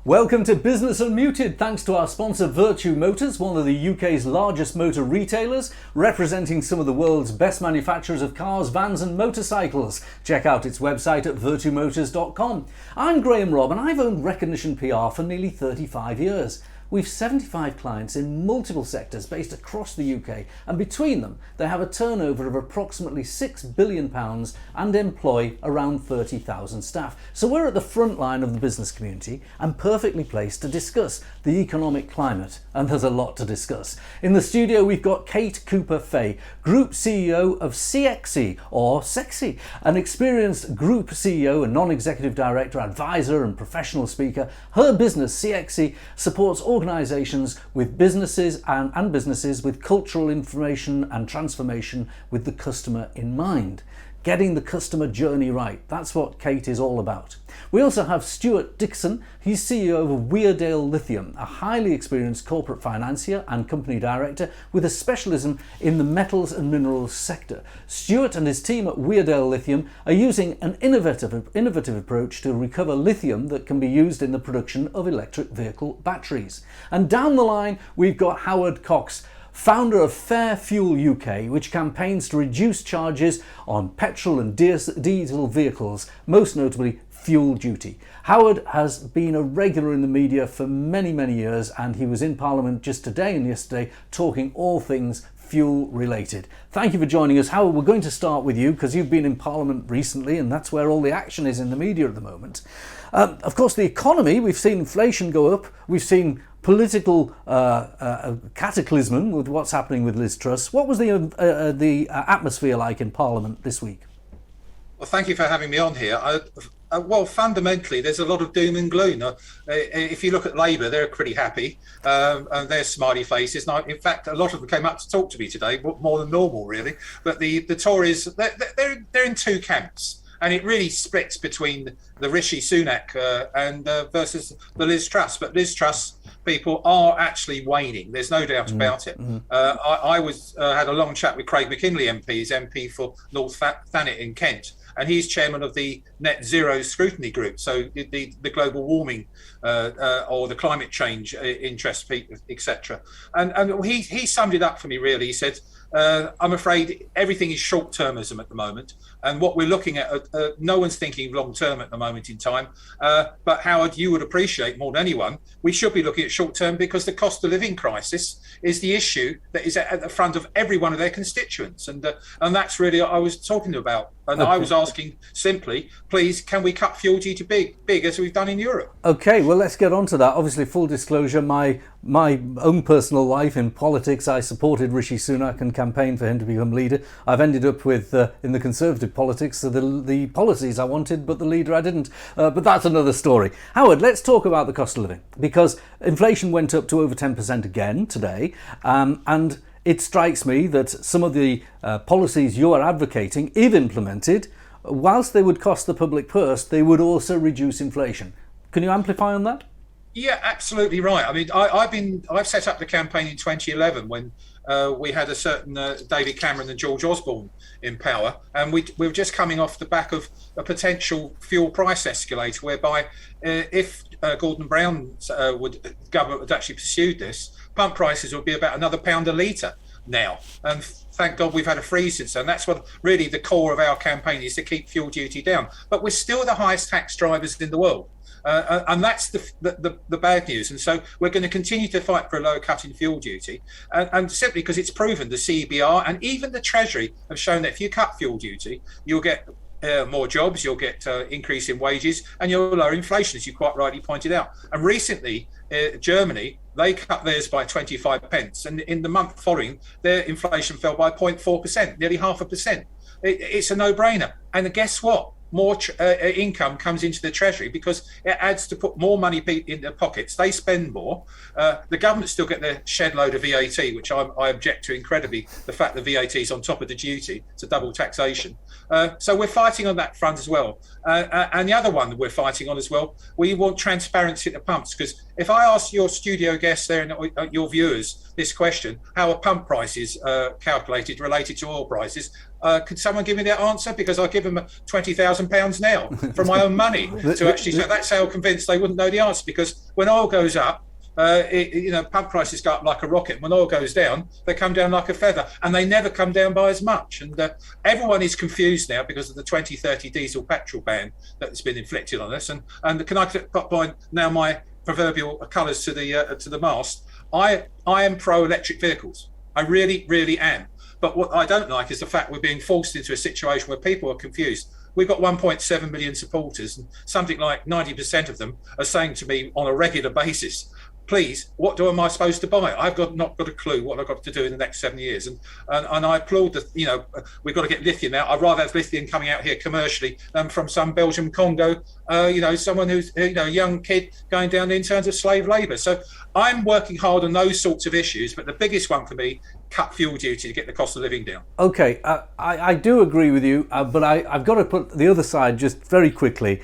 Welcome to Business Unmuted, thanks to our sponsor Virtue Motors, one of the UK's largest motor retailers, representing some of the world's best manufacturers of cars, vans and motorcycles. Check out its website at virtuemotors.com. I'm Graham Robb and I've owned Recognition PR for nearly 35 years. We've 75 clients in multiple sectors based across the UK, and between them they have a turnover of approximately £6 billion and employ around 30,000 staff. So we're at the front line of the business community and perfectly placed to discuss the economic climate, and there's a lot to discuss. In the studio we've got Kate Cooper-Fay, Group CEO of CXE, or Sexy, an experienced Group CEO, a non-executive director, advisor and professional speaker. Her business, CXE, supports organisations with businesses and businesses with cultural information and transformation with the customer in mind. Getting the customer journey right. That's what Kate is all about. We also have Stewart Dickson. He's CEO of Weardale Lithium, a highly experienced corporate financier and company director with a specialism in the metals and minerals sector. Stewart and his team at Weardale Lithium are using an innovative approach to recover lithium that can be used in the production of electric vehicle batteries. And down the line, we've got Howard Cox, founder of Fair Fuel UK, which campaigns to reduce charges on petrol and diesel vehicles, most notably fuel duty. Howard has been a regular in the media for many years, and he was in Parliament just today and yesterday talking all things fuel related. Thank you for joining us. Howard, we're going to start with you because you've been in Parliament recently and that's where all the action is in the media at the moment. Of course, the economy, we've seen inflation go up, we've seen political cataclysm with what's happening with Liz Truss. What was the atmosphere like in Parliament this week? Well, thank you for having me on here. Well, fundamentally, there's a lot of doom and gloom. If you look at Labour, they're pretty happy, and they're smiley faces. Now, in fact, a lot of them came up to talk to me today, more than normal, really. But the Tories, they're in two camps, and it really splits between the Rishi Sunak and versus the Liz Truss. But Liz Truss people are actually waning. There's no doubt about it. I had a long chat with Craig McKinley MP, he's MP for North Thanet in Kent, and he's chairman of the Net Zero Scrutiny Group, so the global warming or the climate change interest, etc. And he summed it up for me really. He said, I'm afraid everything is short-termism at the moment, and what we're looking at, no one's thinking long-term at the moment in time. But Howard, you would appreciate more than anyone, we should be looking at short-term because the cost of living crisis is the issue that is at the front of every one of their constituents, and that's really what I was talking about. And okay. I was asking simply, please, can we cut fuel duty big as we've done in Europe? Okay, well, let's get on to that. Obviously, full disclosure, my own personal life in politics, I supported Rishi Sunak and campaigned for him to become leader. I've ended up with, in the Conservative politics, the policies I wanted, but the leader I didn't. But that's another story. Howard, let's talk about the cost of living, because inflation went up to over 10% again today, and it strikes me that some of the policies you are advocating, if implemented, whilst they would cost the public purse, they would also reduce inflation. Can you amplify on that? Yeah, absolutely right. I mean, I've set up the campaign in 2011 when we had a certain David Cameron and George Osborne in power, and we were just coming off the back of a potential fuel price escalator, whereby if Gordon Brown's government would actually pursued this, pump prices would be about another £1 a litre now. And thank God we've had a freeze since then. That's what really the core of our campaign is, to keep fuel duty down. But we're still the highest tax drivers in the world. And that's the bad news. And so we're going to continue to fight for a lower cut in fuel duty. And simply because it's proven, the CBR and even the Treasury have shown that if you cut fuel duty, you'll get more jobs, you'll get increase in wages, and you'll lower inflation, as you quite rightly pointed out. And recently, Germany, they cut theirs by 25 pence. And in the month following, their inflation fell by 0.4%, nearly 0.5%. It's a no-brainer. And guess what? More income comes into the Treasury because it adds to put more money in their pockets. They spend more. The government still get their shed load of VAT, which I object to incredibly, the fact that VAT is on top of the duty. It's a double taxation. So we're fighting on that front as well. And the other one that we're fighting on as well, we want transparency at the pumps, because if I ask your studio guests there and your viewers this question, how are pump prices calculated related to oil prices, could someone give me their answer? Because I'll give them £20,000 £1,000 now from my own money to actually. So that's how convinced they wouldn't know the answer, because when oil goes up, pump prices go up like a rocket. When oil goes down, they come down like a feather, and they never come down by as much. And everyone is confused now because of the 2030 diesel petrol ban that's been inflicted on us. And can I put now my proverbial colours to the mast? I am pro electric vehicles. I really, really am. But what I don't like is the fact we're being forced into a situation where people are confused. We've got 1.7 million supporters, and something like 90% of them are saying to me on a regular basis, please, what am I supposed to buy? I've not got a clue what I've got to do in the next 7 years. And I applaud we've got to get lithium out. I'd rather have lithium coming out here commercially than from some Belgian Congo, someone who's, a young kid going down in terms of slave labour. So I'm working hard on those sorts of issues, but the biggest one for me, cut fuel duty to get the cost of living down. Okay, I do agree with you, but I've got to put the other side just very quickly.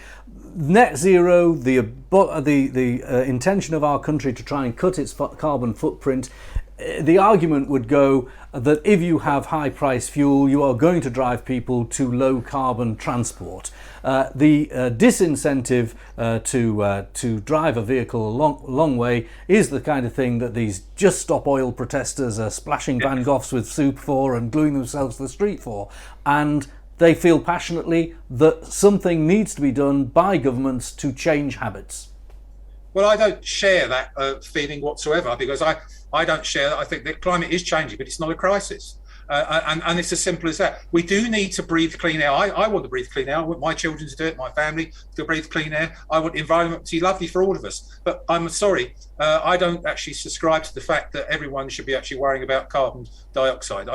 Net zero, the intention of our country to try and cut its carbon footprint, the argument would go that if you have high price fuel, you are going to drive people to low carbon transport. The disincentive to drive a vehicle a long way is the kind of thing that these Just Stop Oil protesters are splashing Van Goghs with soup for and gluing themselves to the street for. And they feel passionately that something needs to be done by governments to change habits. Well, I don't share that feeling whatsoever, because I don't share that. I think that climate is changing, but it's not a crisis. And it's as simple as that. We do need to breathe clean air. I want to breathe clean air. I want my children to do it, my family to breathe clean air. I want the environment to be lovely for all of us. But I'm sorry, I don't actually subscribe to the fact that everyone should be actually worrying about carbon dioxide.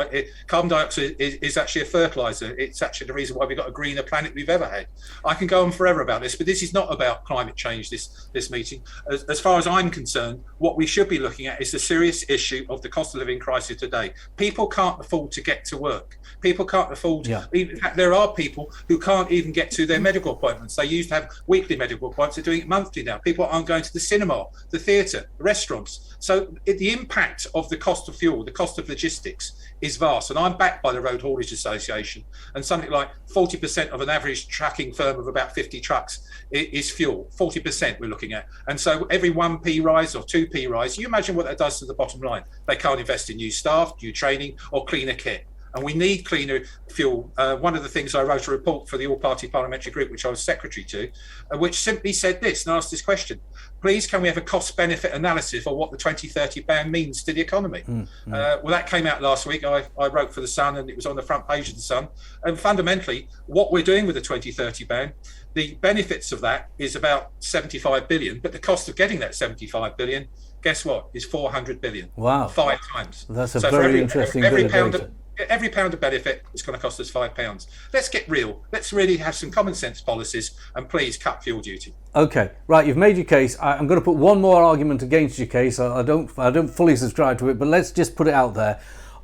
Carbon dioxide is actually a fertiliser. It's actually the reason why we've got a greener planet we've ever had. I can go on forever about this, but this is not about climate change, this meeting. As far as I'm concerned, what we should be looking at is the serious issue of the cost of living crisis today. People can't afford to get to work. People can't afford, in fact, there are people who can't even get to their medical appointments. They used to have weekly medical appointments, they're doing it monthly now. People aren't going to the cinema, the theatre, the restaurants. So the impact of the cost of fuel, the cost of logistics is vast. And I'm backed by the Road Haulage Association, and something like 40% of an average trucking firm of about 50 trucks is fuel. 40% we're looking at. And so every 1p rise or 2p rise, you imagine what that does to the bottom line. They can't invest in new staff, new training, or cleaner kit. And we need cleaner fuel. One of the things, I wrote a report for the All-Party Parliamentary Group, which I was secretary to, which simply said this, and asked this question: please, can we have a cost-benefit analysis of what the 2030 ban means to the economy? Well, that came out last week. I wrote for The Sun, and it was on the front page of The Sun. And fundamentally, what we're doing with the 2030 ban, the benefits of that is about 75 billion, but the cost of getting that 75 billion, guess what, is 400 billion. Wow. 5 times. That's a very interesting bit of data. Every pound of benefit is going to cost us £5. Let's get real. Let's really have some common sense policies, and please cut fuel duty. Okay, right. You've made your case. I'm going to put one more argument against your case. I don't fully subscribe to it, but let's just put it out there.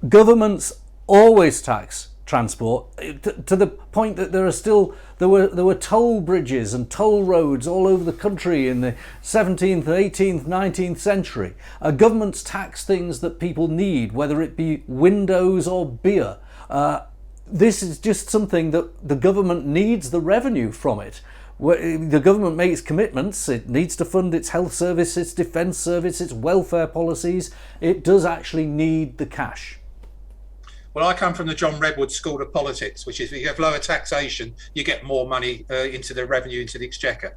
Governments always tax transport to the point that there were toll bridges and toll roads all over the country in the 17th, 18th, 19th century. Governments tax things that people need, whether it be windows or beer. This is just something that the government needs the revenue from it. The government makes commitments. It needs to fund its health service, its defence service, its welfare policies. It does actually need the cash. Well, I come from the John Redwood School of Politics, which is if you have lower taxation, you get more money into the revenue, into the exchequer.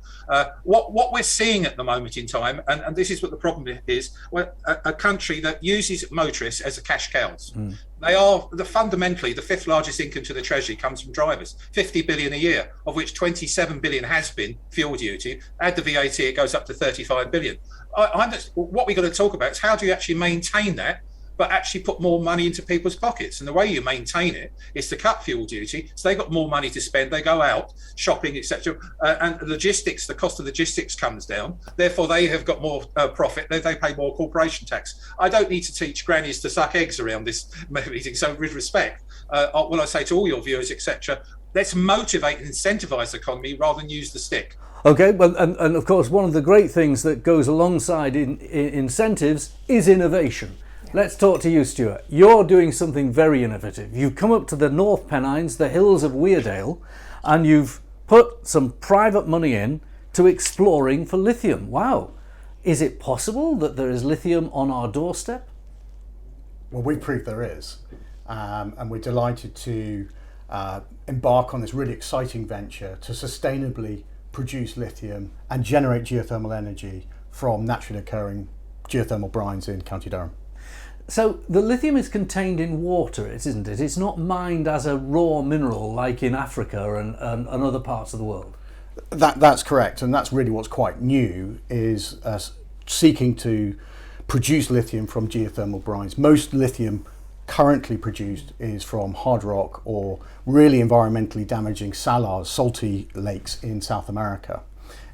What we're seeing at the moment in time, and this is what the problem is, we're a country that uses motorists as a cash cows. They are fundamentally the fifth largest income to the Treasury comes from drivers, 50 billion a year, of which 27 billion has been fuel duty. Add the VAT, it goes up to 35 billion. What we're going to talk about is how do you actually maintain that, but actually put more money into people's pockets. And the way you maintain it is to cut fuel duty, so they got more money to spend, they go out shopping, etc. And logistics, the cost of logistics comes down, therefore they have got more profit, they pay more corporation tax. I don't need to teach grannies to suck eggs around this meeting, so with respect, what I say to all your viewers, etc., let's motivate and incentivise the economy rather than use the stick. Okay, well, and of course one of the great things that goes alongside in incentives is innovation. Let's talk to you, Stewart. You're doing something very innovative. You've come up to the North Pennines, the hills of Weardale, and you've put some private money in to exploring for lithium. Wow. Is it possible that there is lithium on our doorstep? Well, we proved there is, and we're delighted to embark on this really exciting venture to sustainably produce lithium and generate geothermal energy from naturally occurring geothermal brines in County Durham. So the lithium is contained in water, isn't it? It's not mined as a raw mineral like in Africa and other parts of the world. That's correct, and that's really what's quite new, is seeking to produce lithium from geothermal brines. Most lithium currently produced is from hard rock or really environmentally damaging salars, salty lakes in South America.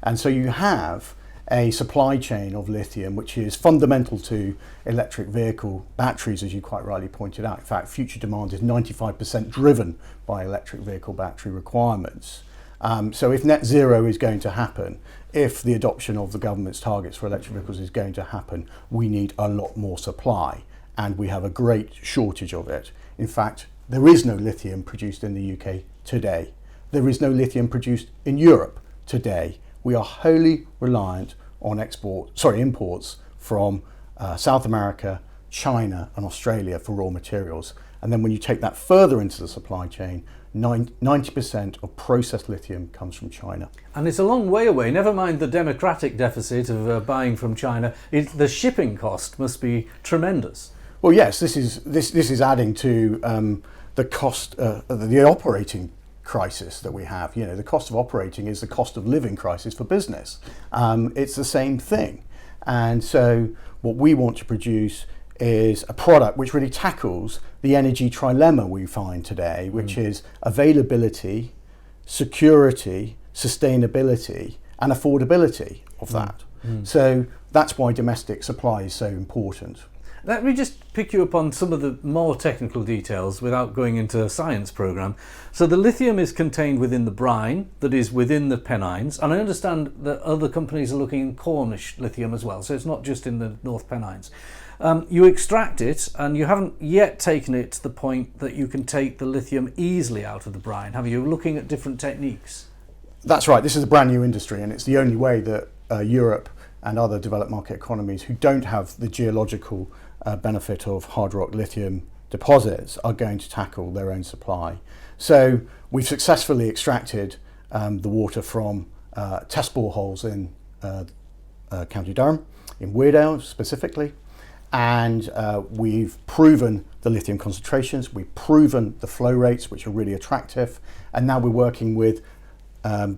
And so you have a supply chain of lithium which is fundamental to electric vehicle batteries, as you quite rightly pointed out. In fact, future demand is 95% driven by electric vehicle battery requirements. So if net zero is going to happen, if the adoption of the government's targets for electric vehicles is going to happen, we need a lot more supply, and we have a great shortage of it. In fact, there is no lithium produced in the UK today. There is no lithium produced in Europe today. We are wholly reliant on imports from South America, China and Australia for raw materials. And then when you take that further into the supply chain, 90% of processed lithium comes from China. And it's a long way away, never mind the democratic deficit of buying from China. The shipping cost must be tremendous. Well, yes, this is adding to the cost, the operating crisis that we have. You know, the cost of operating is the cost of living crisis for business. It's the same thing. And so what we want to produce is a product which really tackles the energy trilemma we find today, which is availability, security, sustainability, and affordability of that. So that's why domestic supply is so important. Let me just pick you up on some of the more technical details without going into a science programme. So the lithium is contained within the brine that is within the Pennines, and I understand that other companies are looking in Cornish lithium as well, so it's not just in the North Pennines. You extract it, and you haven't yet taken it to the point that you can take the lithium easily out of the brine, have you? Looking at different techniques. That's right. This is a brand new industry, and it's the only way that Europe and other developed market economies who don't have the geological benefit of hard rock lithium deposits are going to tackle their own supply. So we've successfully extracted the water from test boreholes in County Durham, in Weardale specifically, and we've proven the lithium concentrations, we've proven the flow rates, which are really attractive, and now we're working with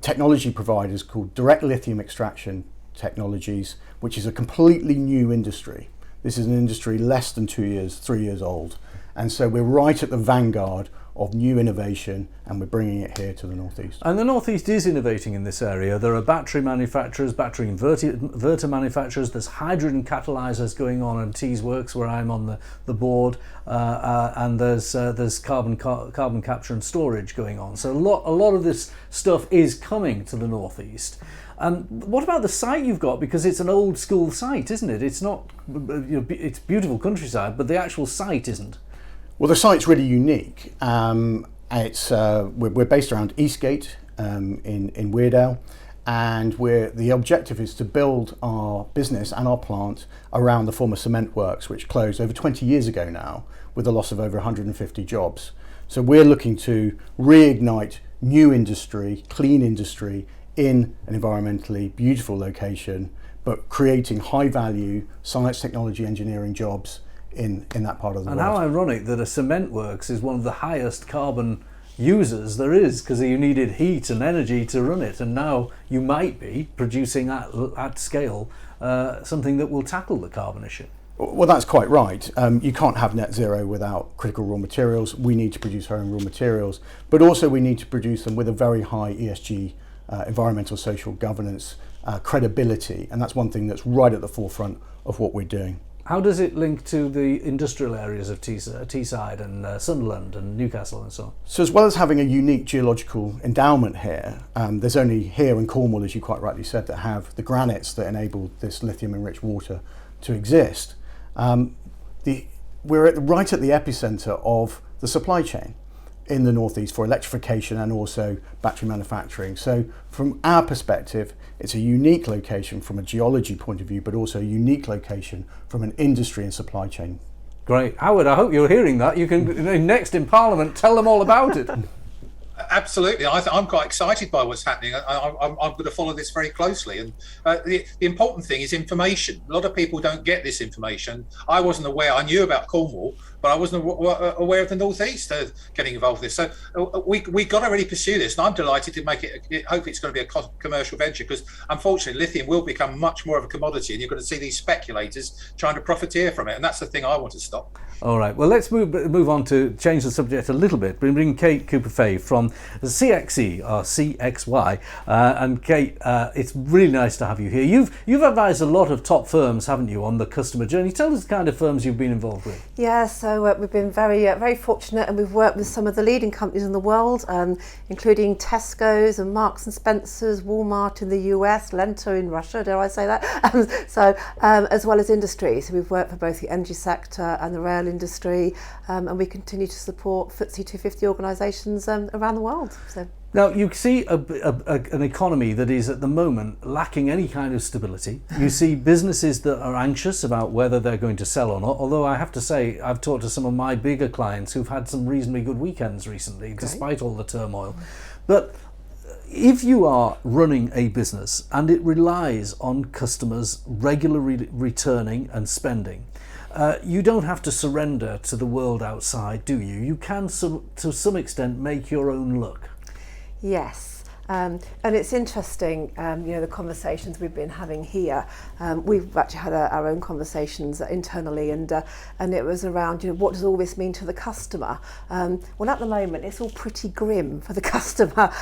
technology providers called direct lithium extraction technologies, which is a completely new industry. This is an industry less than 3 years old. And so we're right at the vanguard of new innovation, and we're bringing it here to the Northeast. And the Northeast is innovating in this area. There are battery manufacturers, battery inverter manufacturers, there's hydrogen catalyzers going on in Tees Works where I'm on the board, and there's carbon capture and storage going on. So a lot of this stuff is coming to the Northeast. What about the site you've got? Because it's an old school site, isn't it? It's not, it's beautiful countryside, but the actual site isn't. Well, the site's really unique. We're based around Eastgate in Weardale, and the objective is to build our business and our plant around the former cement works, which closed over 20 years ago now, with a loss of over 150 jobs. So we're looking to reignite new industry, clean industry, in an environmentally beautiful location, but creating high value science, technology, engineering jobs in that part of the world. And how ironic that a cement works is one of the highest carbon users there is, because you needed heat and energy to run it, and now you might be producing at scale something that will tackle the carbon issue. Well, that's quite right. You can't have net zero without critical raw materials. We need to produce our own raw materials, but also we need to produce them with a very high ESG, environmental, social governance credibility, and that's one thing that's right at the forefront of what we're doing. How does it link to the industrial areas of Teesside and Sunderland and Newcastle and so on? So as well as having a unique geological endowment here, there's only here in Cornwall, as you quite rightly said, that have the granites that enable this lithium-enriched water to exist. We're right at the epicenter of the supply chain. in the northeast for electrification and also battery manufacturing. So from our perspective, it's a unique location from a geology point of view, but also a unique location from an industry and supply chain. Great. Howard, I hope you're hearing that. You can, next in Parliament, tell them all about it. Absolutely. I'm quite excited by what's happening. I'm going to follow this very closely. And the important thing is information. A lot of people don't get this information. I wasn't aware. I knew about Cornwall, but I wasn't aware of the northeast getting involved with this. So we got to really pursue this. And I'm delighted to make it. Hopefully it's going to be a commercial venture, because unfortunately lithium will become much more of a commodity, and you're going to see these speculators trying to profiteer from it. And that's the thing I want to stop. All right. Well, let's move on to change the subject a little bit. We bring Kate Cooper-Fay from CXE or CXY, and Kate, it's really nice to have you here. You've advised a lot of top firms, haven't you, on the customer journey? Tell us the kind of firms you've been involved with. Yeah, so we've been very fortunate, and we've worked with some of the leading companies in the world, including Tesco's and Marks and Spencer's, Walmart in the US, Lenta in Russia, dare I say that? As well as industry. So we've worked for both the energy sector and the rail industry, and we continue to support FTSE 250 organisations around the world. So. Now, you see an economy that is at the moment lacking any kind of stability. You see businesses that are anxious about whether they're going to sell or not, although I have to say I've talked to some of my bigger clients who've had some reasonably good weekends recently, despite all the turmoil. But if you are running a business and it relies on customers regularly returning and spending, you don't have to surrender to the world outside, do you? You can, to some extent, make your own luck. Yes. And it's interesting, the conversations we've been having here. We've actually had our own conversations internally, and it was around, what does all this mean to the customer? Well, at the moment, it's all pretty grim for the customer.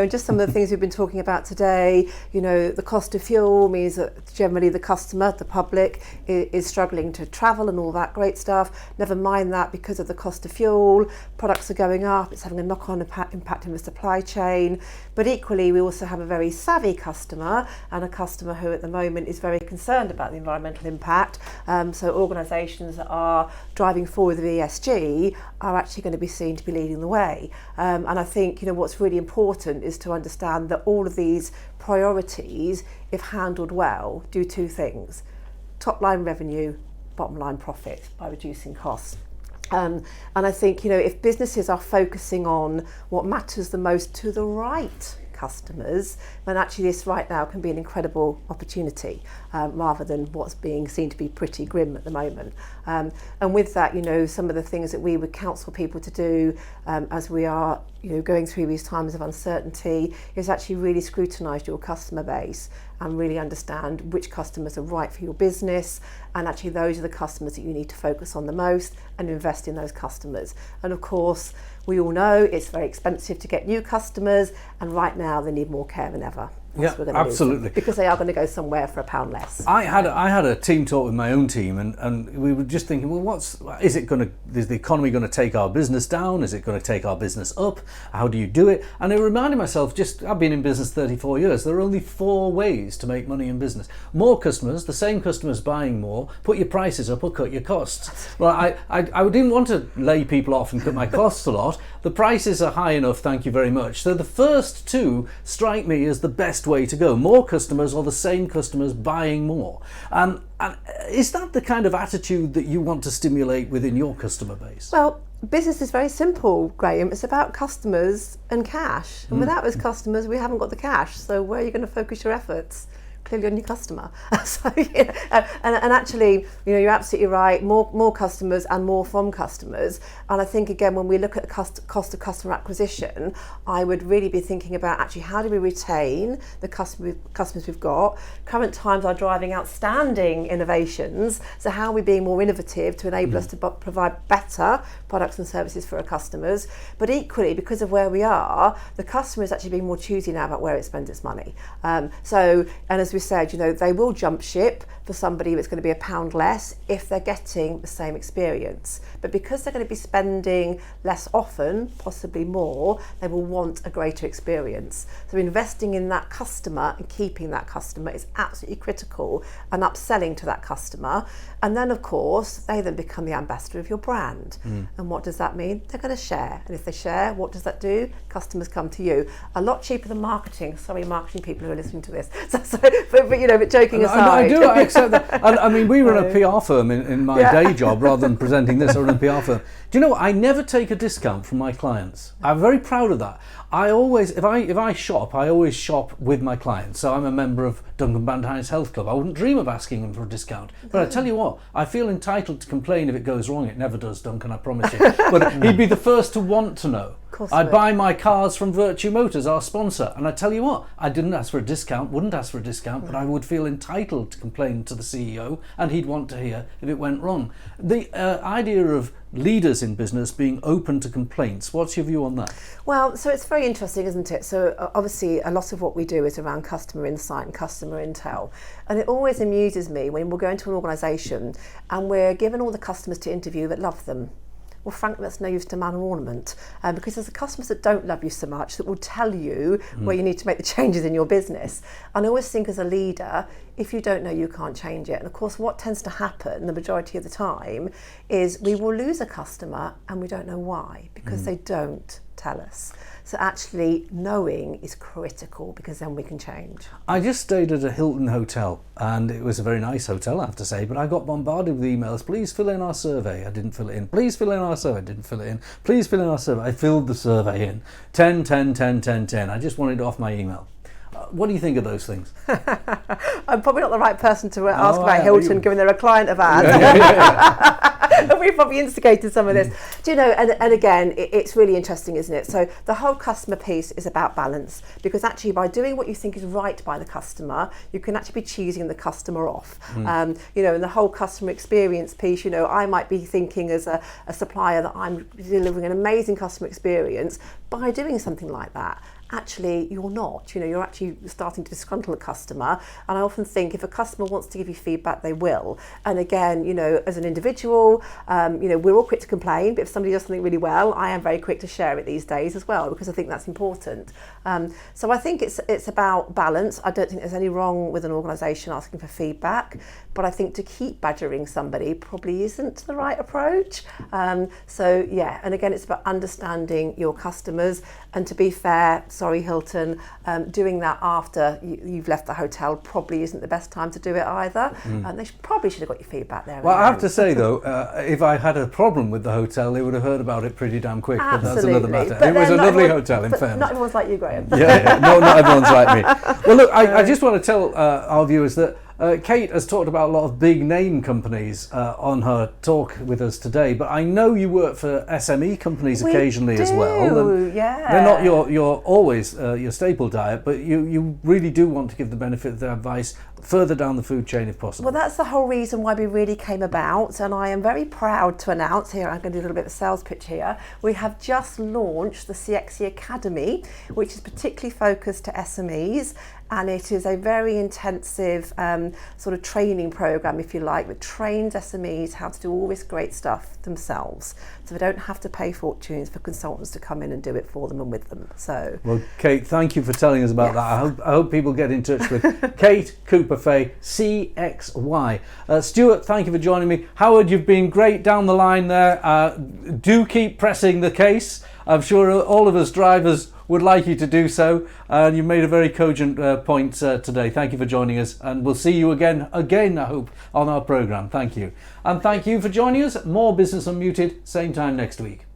Just some of the things we've been talking about today. The cost of fuel means that generally the customer, the public, is struggling to travel and all that great stuff. Never mind that, because of the cost of fuel, products are going up. It's having a knock-on impact in the supply chain. But equally, we also have a very savvy customer, and a customer who at the moment is very concerned about the environmental impact. So organisations that are driving forward with ESG are actually going to be seen to be leading the way. And I think what's really important is to understand that all of these priorities, if handled well, do two things: top line revenue, bottom line profit, by reducing costs. And I think, if businesses are focusing on what matters the most to the right customers, then actually this right now can be an incredible opportunity, rather than what's being seen to be pretty grim at the moment. And with that, some of the things that we would counsel people to do as we are going through these times of uncertainty is actually really scrutinise your customer base and really understand which customers are right for your business, and actually those are the customers that you need to focus on the most and invest in those customers. And of course, we all know it's very expensive to get new customers, and right now they need more care than ever. Yeah, absolutely. Because they are going to go somewhere for £1 less. I had a team talk with my own team, and we were just thinking, well, is the economy going to take our business down? Is it going to take our business up? How do you do it? And I reminded myself, I've been in business 34 years. There are only 4 ways to make money in business. More customers, the same customers buying more, put your prices up or cut your costs. Well, I didn't want to lay people off and cut my costs a lot. The prices are high enough, thank you very much. So the first 2 strike me as the best way to go: more customers or the same customers buying more. And is that the kind of attitude that you want to stimulate within your customer base? Well, business is very simple, Graham. It's about customers and cash. And without those customers, we haven't got the cash. So where are you going to focus your efforts? Clearly on your customer. So, and actually, you're absolutely right. More customers and more from customers. And I think, again, when we look at the cost of customer acquisition, I would really be thinking about actually how do we retain the customers we've got. Current times are driving outstanding innovations. So how are we being more innovative to enable us to provide better products and services for our customers? But equally, because of where we are, the customer is actually being more choosy now about where it spends its money. And as we we said, they will jump ship for somebody that's going to be £1 less if they're getting the same experience. But because they're going to be spending less often, possibly more, they will want a greater experience. So investing in that customer and keeping that customer is absolutely critical, and upselling to that customer. And then, of course, they then become the ambassador of your brand. And what does that mean? They're going to share. And if they share, what does that do? Customers come to you. A lot cheaper than marketing. Sorry, marketing people who are listening to this. But joking aside. I accept that. And, I mean, we run a PR firm in my day job. Rather than presenting this, I run a PR firm. Do you know what? I never take a discount from my clients. I'm very proud of that. I always, if I shop, I always shop with my clients. So I'm a member of Duncan Bantine's Health Club. I wouldn't dream of asking them for a discount. But I tell you what, I feel entitled to complain if it goes wrong. It never does, Duncan, I promise you. But he'd be the first to want to know. I'd buy my cars from Virtue Motors, our sponsor, and I tell you what, I didn't ask for a discount, wouldn't ask for a discount, but I would feel entitled to complain to the CEO, and he'd want to hear if it went wrong. The idea of leaders in business being open to complaints, what's your view on that? Well, so it's very interesting, isn't it? So obviously a lot of what we do is around customer insight and customer intel, and it always amuses me when we're going to an organisation and we're given all the customers to interview that love them. Well, frankly, that's no use to man or ornament, because there's the customers that don't love you so much that will tell you where you need to make the changes in your business. And I always think, as a leader, if you don't know, you can't change it. And of course, what tends to happen the majority of the time is we will lose a customer and we don't know why, because they don't tell us. So actually knowing is critical, because then we can change. I just stayed at a Hilton hotel, and it was a very nice hotel, I have to say, but I got bombarded with emails. Please fill in our survey. I didn't fill it in. Please fill in our survey. I didn't fill it in. Please fill in our survey. I filled the survey in. 10, 10, 10, 10, 10. I just wanted it off my email. What do you think of those things? I'm probably not the right person to ask about Hilton, given they're a client of ours. We've probably instigated some of this. Do you know, and again, it's really interesting, isn't it? So the whole customer piece is about balance, because actually by doing what you think is right by the customer, you can actually be cheesing the customer off. And the whole customer experience piece, I might be thinking as a supplier that I'm delivering an amazing customer experience by doing something like that. Actually, you're not. You're actually starting to disgruntle a customer. And I often think if a customer wants to give you feedback, they will. And again, as an individual, we're all quick to complain, but if somebody does something really well, I am very quick to share it these days as well, because I think that's important. So I think it's about balance. I don't think there's any wrong with an organisation asking for feedback, but I think to keep badgering somebody probably isn't the right approach. And again, it's about understanding your customers. And to be fair, sorry Hilton, doing that after you've left the hotel probably isn't the best time to do it either. And they probably should have got your feedback there. Well, I have to say though, if I had a problem with the hotel, they would have heard about it pretty damn quick. But that's another matter. But it was a lovely hotel, in fairness. Not everyone's like you, Graham. No, not everyone's like me. Well, look, I just want to tell our viewers that Kate has talked about a lot of big name companies on her talk with us today, but I know you work for SME companies occasionally as well. And they're not your always your staple diet, but you really do want to give the benefit of their advice further down the food chain if possible. Well, that's the whole reason why we really came about, and I am very proud to announce here, I'm going to do a little bit of a sales pitch here, we have just launched the CXE Academy, which is particularly focused to SMEs. And it is a very intensive sort of training program, if you like, that trains SMEs how to do all this great stuff themselves. So they don't have to pay fortunes for consultants to come in and do it for them and with them. So, well, Kate, thank you for telling us about that. I hope people get in touch with Kate Cooper-Fay, CXY. Stewart, thank you for joining me. Howard, you've been great down the line there. Do keep pressing the case. I'm sure all of us drivers would like you to do so, and you made a very cogent point today. Thank you for joining us, and we'll see you again, I hope, on our programme. Thank you. And thank you for joining us. More Business Unmuted, same time next week.